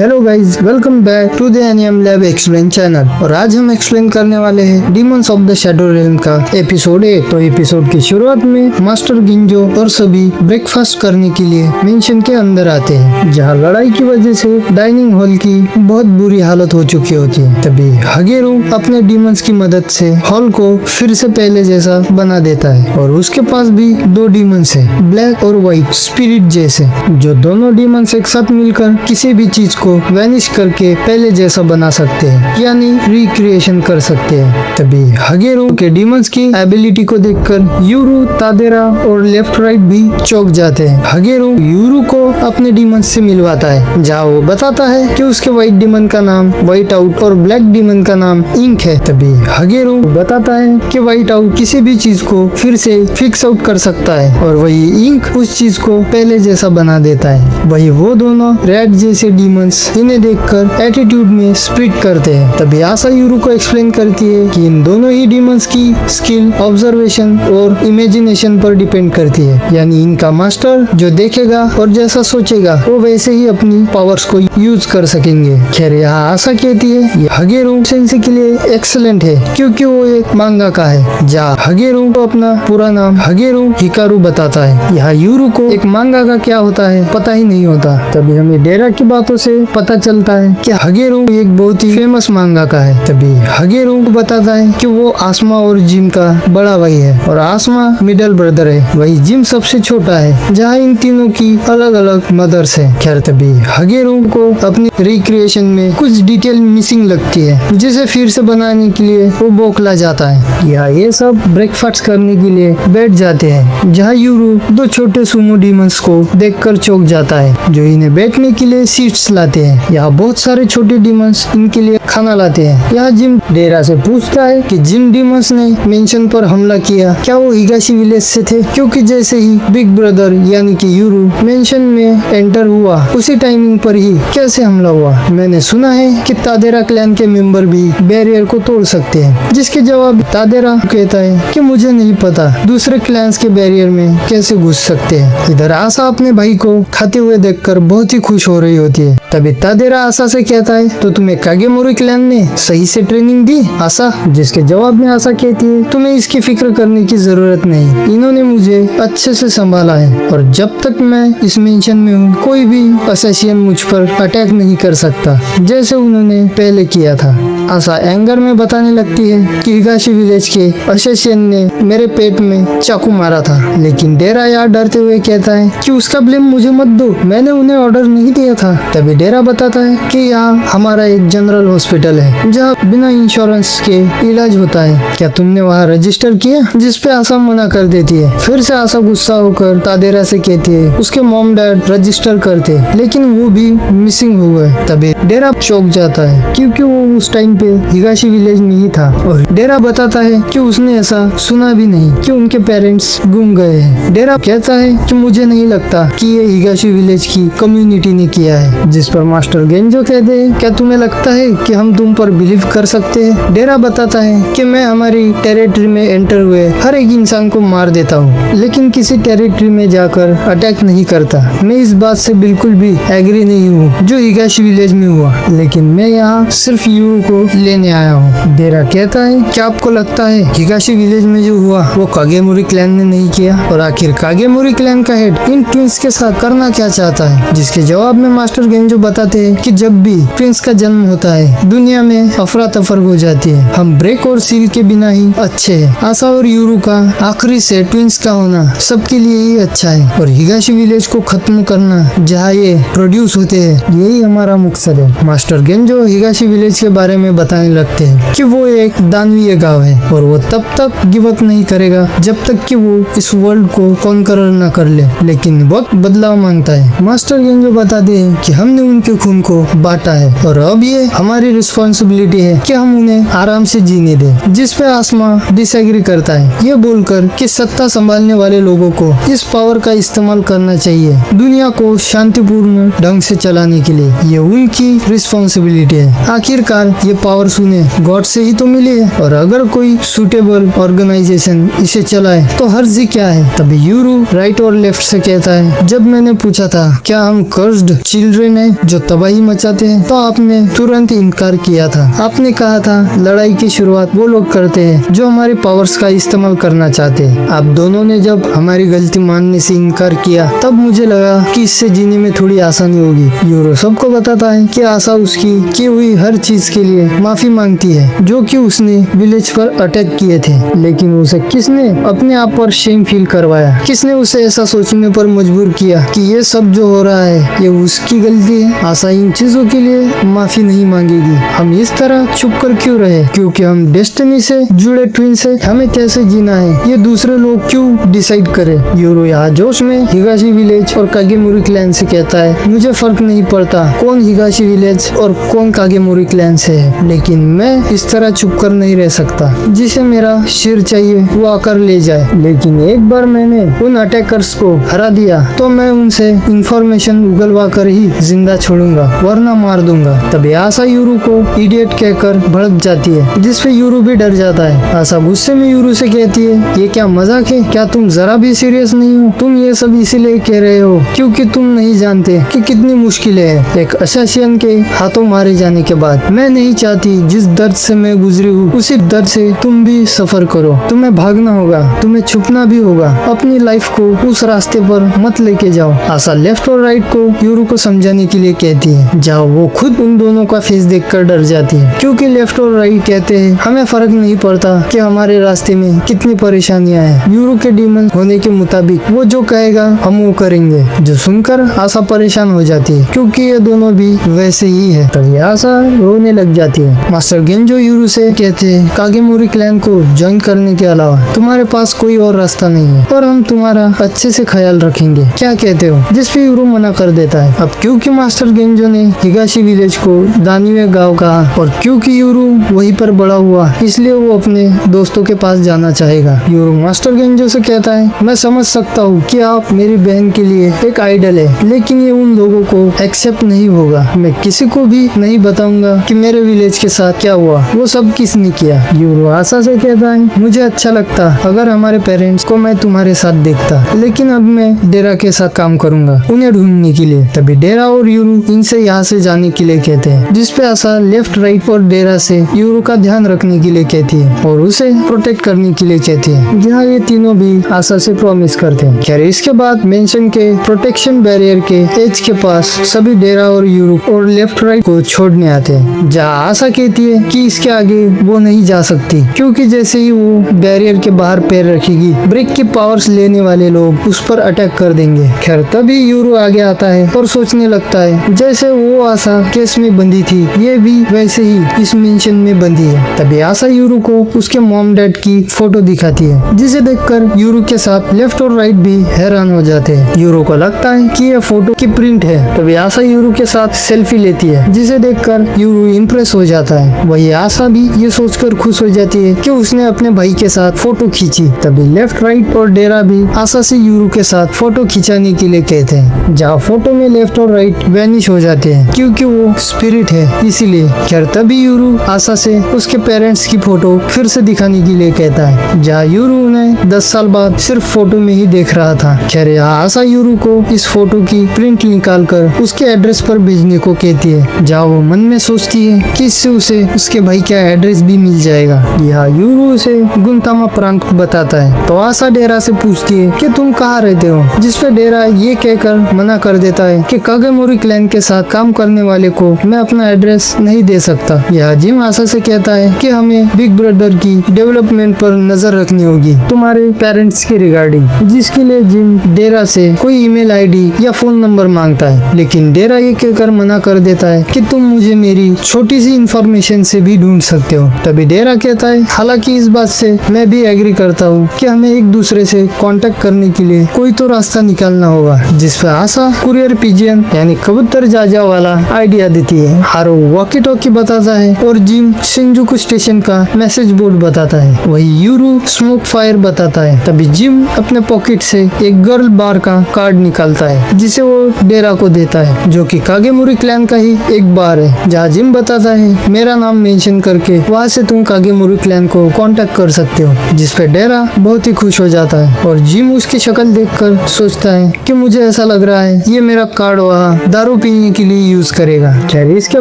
Hello guys, welcome back to the anime lab explain channel. और आज हम explain करने वाले हैं demons of the shadow realm का एपिसोड 8। तो एपिसोड की शुरुआत में मास्टर गिंजो और सभी ब्रेकफास्ट करने के लिए मेंशन के अंदर आते हैं, जहां लड़ाई की वजह से डाइनिंग हॉल की बहुत बुरी हालत हो चुकी होती है। तभी हगेरू अपने डीमंस की मदद से हॉल को फिर से पहले जैसा बना देता है और उसके पास भी दो डीमंस है, ब्लैक और व्हाइट स्पिरिट जैसे, जो दोनों डीमंस एक साथ मिलकर किसी भी चीज को वैनिश करके पहले जैसा बना सकते हैं, यानी रिक्रिएशन कर सकते हैं। तभी हगेरू के डीमंस की एबिलिटी को देखकर यूरू, तादेरा और लेफ्ट राइट भी चौंक जाते हैं। हगेरू यूरू को अपने डीमंस से मिलवाता है, जहाँ वो बताता है कि उसके व्हाइट डीमन का नाम व्हाइट आउट और ब्लैक डीमन का नाम इंक है। तभी हगेरू बताता है कि व्हाइट आउट किसी भी चीज को फिर से फिक्स आउट कर सकता है और वही इंक उस चीज को पहले जैसा बना देता है। वही वो दोनों रेड जैसे डीमंस इन्हें देखकर एटीट्यूड में स्प्लिट करते हैं। तभी आशा यूरू को एक्सप्लेन करती है कि इन दोनों ही डीमंस की स्किल ऑब्जर्वेशन और इमेजिनेशन पर डिपेंड करती है, यानी इनका मास्टर जो देखेगा और जैसा सोचेगा वो वैसे ही अपनी पावर्स को यूज कर सकेंगे। खैर यहाँ आशा कहती है ये हगेरू सेंसे के लिए एक्सलेंट है, क्योंकि वो एक मांगा का है, जहाँ हगेरू को अपना पूरा नाम हगेरू हिकारू बताता है। यहाँ यूरू को एक मांगा का क्या होता है पता ही नहीं होता। तभी हमें डेरा की बातों से पता चलता है कि हगेरू एक बहुत ही फेमस मांगा का है। तभी हगेरू को बताता है कि वो आसमा और जिम का बड़ा भाई है और आसमा मिडल ब्रदर है, वही जिम सबसे छोटा है, जहाँ इन तीनों की अलग अलग मदर्स है। खैर तभी हगेरू को अपनी रिक्रिएशन में कुछ डिटेल मिसिंग लगती है, जिसे फिर से बनाने के लिए वो बौखला जाता है। यहाँ ये सब ब्रेकफास्ट करने के लिए बैठ जाते हैं, जहाँ यूरू दो छोटे सुमो डीमंस को देखकर चौंक जाता है, जो इन्हें बैठने के लिए सीट्स लाते हैं। यहाँ बहुत सारे छोटे डीमंस इनके लिए खाना लाते हैं। यहाँ जिम डेरा से पूछता है कि जिन डीमंस ने मेंशन पर हमला किया क्या वो हिगाशी विलेज से थे, क्योंकि जैसे ही बिग ब्रदर यानी कि यूरू मेंशन में एंटर हुआ उसी टाइमिंग पर ही कैसे हमला हुआ। मैंने सुना है कि तादेरा क्लैन के मेंबर भी बैरियर को तोड़ सकते हैं, जिसके जवाब तादेरा कहता है कि मुझे नहीं पता दूसरे क्लैंस के बैरियर में कैसे घुस सकते हैं। इधर आशा अपने भाई को खाते हुए देखकर बहुत ही खुश हो रही होती है। तभी तादेरा आशा से कहता है तो तुम्हें कागेमोरी क्लैन ने सही से ट्रेनिंग दी आशा, जिसके जवाब में आशा कहती है तुम्हें इसकी फिक्र करने की जरूरत नहीं, इन्होंने मुझे अच्छे से संभाला है और जब तक मैं इस मेंशन में हूँ कोई भी असैसियन मुझ पर अटैक नहीं कर सकता, जैसे उन्होंने पहले किया था। आशा एंगर में बताने लगती है कि हिगाशी विलेज के असैसियन ने मेरे पेट में चाकू मारा था, लेकिन डेरा यार डरते हुए कहता है कि उसका ब्लेम मुझे मत दो, मैंने उन्हें ऑर्डर नहीं दिया था। तभी डेरा बताता है कि यहाँ हमारा एक जनरल हॉस्पिटल है, जहाँ बिना इंश्योरेंस के इलाज होता है, क्या तुमने वहाँ रजिस्टर किया? जिस पे आशा मना कर देती है। फिर से आशा गुस्सा होकर तादेरा से कहती है उसके मॉम डैड रजिस्टर करते, लेकिन वो भी मिसिंग हो गए। तभी डेरा चौंक जाता है, क्योंकि वो उस टाइम पे हिगाशी विलेज में ही था और डेरा बताता है कि उसने ऐसा सुना भी नहीं कि उनके पेरेंट्स गुम गए हैं। डेरा कहता है कि मुझे नहीं लगता कि ये हिगाशी विलेज की कम्युनिटी ने किया है, जिस पर मास्टर गेंजो कहते हैं क्या तुम्हें लगता है कि हम तुम पर बिलीव कर सकते हैं? डेरा बताता है कि मैं हमारी टेरिटरी में एंटर हुए हर एक इंसान को मार देता हूँ, लेकिन किसी टेरिटरी में जाकर अटैक नहीं करता। मैं इस बात से बिल्कुल भी एग्री नहीं हूँ जो हिगाशी विलेज में हुआ, लेकिन मैं यहाँ सिर्फ यूरू को लेने आया हूँ। डेरा कहता है क्या आपको लगता है हिगाशी विलेज में जो हुआ वो कागेमोरी क्लैन ने नहीं किया? और आखिर कागेमोरी क्लैन का हेड इन ट्विंस के साथ करना क्या चाहता है? जिसके जवाब में मास्टर गेंजो बताते हैं कि जब भी ट्विंस का जन्म होता है दुनिया में अफरा तफर हो जाती है, हम ब्रेक और सील के बिना ही अच्छे हैं। आशा और यूरू का आखिरी से ट्विंस का होना सबके लिए ही अच्छा है और हिगाशी विलेज को खत्म करना जहाँ ये प्रोड्यूस होते हैं यही हमारा मकसद है। मास्टर गेंजो हिगाशी विलेज के बारे में बताने लगते हैं कि वो एक दानवीय गांव है और वो तब तक गिव अप नहीं करेगा जब तक कि वो इस वर्ल्ड को कॉन्कर न कर ले, लेकिन वक्त बदलाव मांगता है। मास्टर गेंजो बताते हैं कि हमने उनके खून को बांटा है और अब ये हमारी रिस्पॉन्सिबिलिटी है कि हम उन्हें आराम से जीने दें, जिस पे आसमा डिसएग्री करता है, ये बोलकर कि सत्ता संभालने वाले लोगों को इस पावर का इस्तेमाल करना चाहिए दुनिया को शांतिपूर्ण ढंग से चलाने के लिए, ये उनकी रिस्पॉन्सिबिलिटी है। आखिरकार ये पावर्स उन्हें गॉड से ही तो मिली है, और अगर कोई सुटेबल ऑर्गेनाइजेशन इसे चलाए तो हर्ज क्या है। तभी यूरू राइट और लेफ्ट से कहता है, जब मैंने पूछा था क्या हम कर्स्ड चिल्ड्रन हैं जो तबाही मचाते हैं, तो आपने तुरंत इनकार किया था। आपने कहा था लड़ाई की शुरुआत वो लोग करते हैं जो हमारी पावर्स का इस्तेमाल करना चाहते हैं। आप दोनों ने जब हमारी गलती मानने से इनकार किया तब मुझे लगा कि इससे जीने में थोड़ी आसानी होगी। यूरो सबको बताता है कि आशा उसकी की हुई हर चीज के लिए माफी मांगती है जो कि उसने विलेज पर अटैक किए थे, लेकिन उसे किसने अपने आप पर शेम फील करवाया, किसने उसे ऐसा सोचने पर मजबूर किया कि ये सब जो हो रहा है ये उसकी गलती है। आशा इन चीजों के लिए माफी नहीं मांगेगी। हम इस तरह चुप कर क्यों रहे, क्योंकि हम डेस्टिनी से जुड़े ट्विंस है, हमें कैसे जीना है ये दूसरे लोग क्यों डिसाइड करे। यूरो यहाँ जोश में हिगाशी विलेज और कागेमुरी क्लैन से कहता है, मुझे फर्क नहीं पड़ता कौन हिगाशी विलेज और कौन कागेमुरी क्लैन से है, लेकिन मैं इस तरह चुप कर नहीं रह सकता। जिसे मेरा सिर चाहिए वो आकर ले जाए, लेकिन एक बार मैंने उन अटैकर्स को हरा दिया तो मैं उनसे इंफॉर्मेशन उगलवा कर ही जिंदा छोड़ूंगा, वरना मार दूंगा। तभी आशा यूरो को इडियट कहकर भड़क जाती है, जिसपे यूरो भी डर जाता है। आशा गुस्से में यूरो से कहती है, ये क्या मजाक है, क्या तुम जरा भी सीरियस नहीं हो? तुम ये सब इसीलिए कह रहे हो क्योंकि तुम नहीं जानते कि कितनी मुश्किल है एक असैसियन के हाथों मारे जाने के बाद। मैं नहीं चाहती जिस दर्द से मैं गुजरी हूँ उसी दर्द से तुम भी सफर करो। तुम्हें भागना होगा, तुम्हें छुपना भी होगा, अपनी लाइफ को उस रास्ते पर मत लेके जाओ। आशा लेफ्ट और राइट को यूरो को समझाने के लिए कहती है, जाओ। वो खुद उन दोनों का फेस देखकर डर जाती है, क्योंकि लेफ्ट और राइट कहते हैं हमें फर्क नहीं पड़ता कि हमारे रास्ते में कितनी परेशानियां हैं। यूरो के डीमन होने के मुताबिक वो जो कहेगा हम वो करेंगे। जो सुनकर आशा परेशान हो जाती है, क्योंकि ये दोनों भी वैसे ही है। तभी आशा रोने लग जाती है। मास्टर गेंजो यूरो से कहते हैं, कागेमुरी क्लैन को ज्वाइन करने के अलावा तुम्हारे पास कोई और रास्ता नहीं है और हम तुम्हारा अच्छे से ख्याल रखेंगे, क्या कहते हो? जिस पे यूरो मना कर देता है। अब क्योंकि मास्टर गेंजो ने हिगाशी विलेज को दानिवे गांव कहा और क्योंकि यूरो वहीं पर बड़ा हुआ, इसलिए वो अपने दोस्तों के पास जाना चाहेगा। यूरो मास्टर गेंजो से कहता है, मैं समझ सकता हूँ कि आप मेरी बहन के लिए एक आइडल है, लेकिन ये उन लोगों को एक्सेप्ट नहीं होगा। मैं किसी को भी नहीं बताऊंगा कि मेरे विलेज के साथ क्या हुआ, वो सब किसने किया। यूरो आशा से कहता है, मुझे अच्छा लगता अगर हमारे पेरेंट्स को मैं तुम्हारे साथ देखता, लेकिन अब मैं डेरा के साथ काम करूंगा उन्हें ढूंढने के लिए। तभी डेरा और यूरो इनसे यहाँ से जाने के लिए कहते हैं, जिसपे आशा लेफ्ट राइट और डेरा से यूरो का ध्यान रखने के लिए कहती है और उसे प्रोटेक्ट करने के लिए कहती है, जहाँ ये तीनों भी आशा से प्रॉमिस करते हैं। खैर इसके बाद मेंशन के प्रोटेक्शन बैरियर के एज के पास सभी डेरा और यूरो और लेफ्ट राइट को छोड़ने आते हैं, जहाँ आशा कहती है कि इसके आगे वो नहीं जा सकती, क्योंकि जैसे ही वो बैरियर के बाहर पैर रखेगी ब्रिक की पावर्स लेने वाले लोग उस पर अटैक कर देंगे। खैर तभी यूरो आगे आता है और सोचने लगता है जैसे वो आशा केस में बंधी थी, ये भी वैसे ही इस मेंशन में बंधी है। तभी आशा यूरो को उसके मॉम डैड की फोटो दिखाती है, जिसे देखकर यूरो के साथ लेफ्ट और राइट भी हैरान हो जाते हैं। यूरो को लगता है कि यह फोटो की प्रिंट है। तभी आशा यूरो के साथ सेल्फी लेती है, जिसे देखकर यूरो इम्प्रेस हो जाता है। वही आशा भी ये सोचकर खुश हो जाती है कि उसने अपने भाई के साथ फोटो खींची। तभी लेफ्ट राइट और डेरा भी आशा से यूरो के साथ फोटो खिंचाने के लिए कहते हैं, जहाँ फोटो में लेफ्ट और राइट वैनिश हो जाते हैं, क्योंकि वो स्पिरिट है इसीलिए। खैर तभी यूरो आशा से उसके पेरेंट्स की फोटो फिर से दिखाने के लिए कहता है, जहाँ यूरो उन्हें 10 साल बाद सिर्फ फोटो में ही देख रहा था। खैर यहाँ आशा यूरो को इस फोटो की प्रिंट निकाल कर उसके एड्रेस पर भेजने को कहती है, जहाँ वो मन में सोचती है कि इससे उसे उसके भाई का एड्रेस भी मिल जाएगा। यहाँ यूरो उसे गुंतामा प्रांत बताता है, तो आशा डेरा से पूछती है कि तुम कहाँ रहते हो, जिसपे डेरा ये कहकर मना कर देता है कि कागेमुरी क्लैन के साथ काम करने वाले को मैं अपना एड्रेस नहीं दे सकता। यहाँ जिम आशा से कहता है कि हमें बिग ब्रदर की डेवलपमेंट पर नजर रखनी होगी तुम्हारे पेरेंट्स के रिगार्डिंग, जिसके लिए जिम डेरा से कोई ईमेल आईडी या फोन नंबर मांगता है, लेकिन डेरा ये कहकर मना कर देता है कि तुम मुझे मेरी छोटी सी इंफॉर्मेशन से भी ढूंढ सकते हो। तभी डेरा कहता है, हालांकि इस बात से मैं भी एग्री करता हूँ कि हमें एक दूसरे से कांटेक्ट करने के लिए कोई तो रास्ता निकालना होगा। जिस पर आशा कुरियर पिजियन यानी कबूतर जाजा वाला आइडिया देती है। हारो वॉकी टॉकी बताता है और जिम शिंजुकू स्टेशन का मैसेज बोर्ड बताता है। वही यूरो स्मोक फायर बताता है। तभी जिम अपने पॉकेट से एक गर्ल बार का कार्ड निकालता है, जिसे वो डेरा को देता है, जो कि कागेमुरी क्लैन का ही एक बार है। जहाँ जिम बताता है मेरा नाम मेंशन करके वहाँ से तुम कागेमुरी क्लैन को कांटेक्ट कर सकते हो। जिस पे डेरा बहुत ही खुश हो जाता है और जिम उसकी शक्ल देखकर सोचता है कि मुझे ऐसा लग रहा है ये मेरा कार्ड वहाँ दारू पीने के लिए यूज करेगा। खैर इसके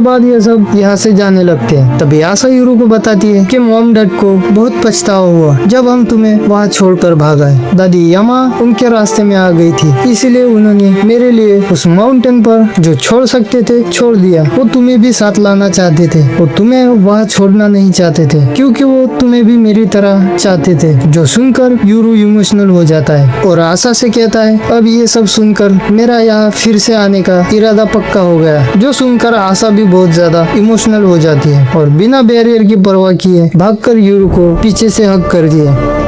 बाद ये सब यहाँ से जाने लगते हैं। तभी आशा यूरू को बताती है कि मॉम डैड को बहुत पछतावा हुआ जब हम तुम्हें वहाँ छोड़कर भाग आए। दादी यमा उनके रास्ते में आ गई थी, इसीलिए उन्होंने मेरे लिए उस माउंटेन पर जो छोड़ सकते थे छोड़ दिया। वो तुम्हें भी साथ लाना चाहते थे, वो तुम्हें वहाँ छोड़ना नहीं चाहते थे क्योंकि वो तुम्हें भी मेरी तरह चाहते थे। जो सुनकर यूरू इमोशनल हो जाता है और आशा से कहता है अब ये सब सुनकर मेरा यहाँ फिर से आने का इरादा पक्का हो गया। जो सुनकर आशा भी बहुत ज्यादा इमोशनल हो जाती है और बिना बैरियर की परवाह किए भागकर यूरू को पीछे से हग कर दिया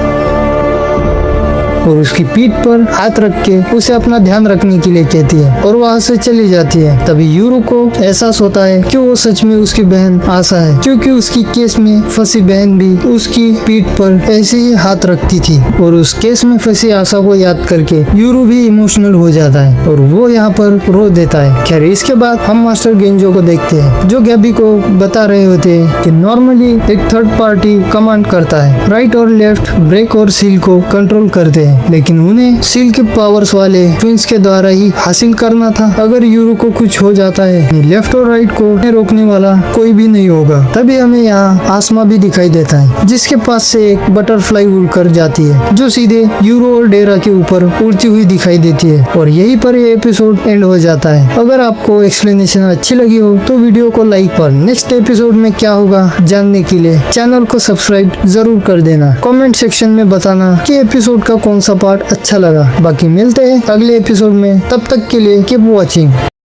और उसकी पीठ पर हाथ रख के उसे अपना ध्यान रखने के लिए कहती है और वहाँ से चली जाती है। तभी यूरू को एहसास होता है कि वो सच में उसकी बहन आशा है, क्योंकि उसकी केस में फंसी बहन भी उसकी पीठ पर ऐसे ही हाथ रखती थी। और उस केस में फंसी आशा को याद करके यूरू भी इमोशनल हो जाता है और वो यहाँ पर रो देता है। खैर इसके बाद हम मास्टर गेंजो को देखते हैं जो गैबी को बता रहे होते हैं कि नॉर्मली एक थर्ड पार्टी कमांड करता है, राइट और लेफ्ट ब्रेक और सील को कंट्रोल करते हैं, लेकिन उन्हें सील के पावर्स वाले ट्विंस के द्वारा ही हासिल करना था। अगर यूरू को कुछ हो जाता है लेफ्ट और राइट को रोकने वाला कोई भी नहीं होगा। तभी हमें यहाँ आसमा भी दिखाई देता है जिसके पास से एक बटरफ्लाई उड़ कर जाती है जो सीधे यूरू और डेरा के ऊपर उड़ती हुई दिखाई देती है। और यहीं पर ये एपिसोड एंड हो जाता है। अगर आपको एक्सप्लेनेशन अच्छी लगी हो तो वीडियो को लाइक और नेक्स्ट एपिसोड में क्या होगा जानने के लिए चैनल को सब्सक्राइब जरूर कर देना। कमेंट सेक्शन में बताना कि एपिसोड का कौन सा पार्ट अच्छा लगा। बाकी मिलते हैं अगले एपिसोड में, तब तक के लिए कीप वॉचिंग।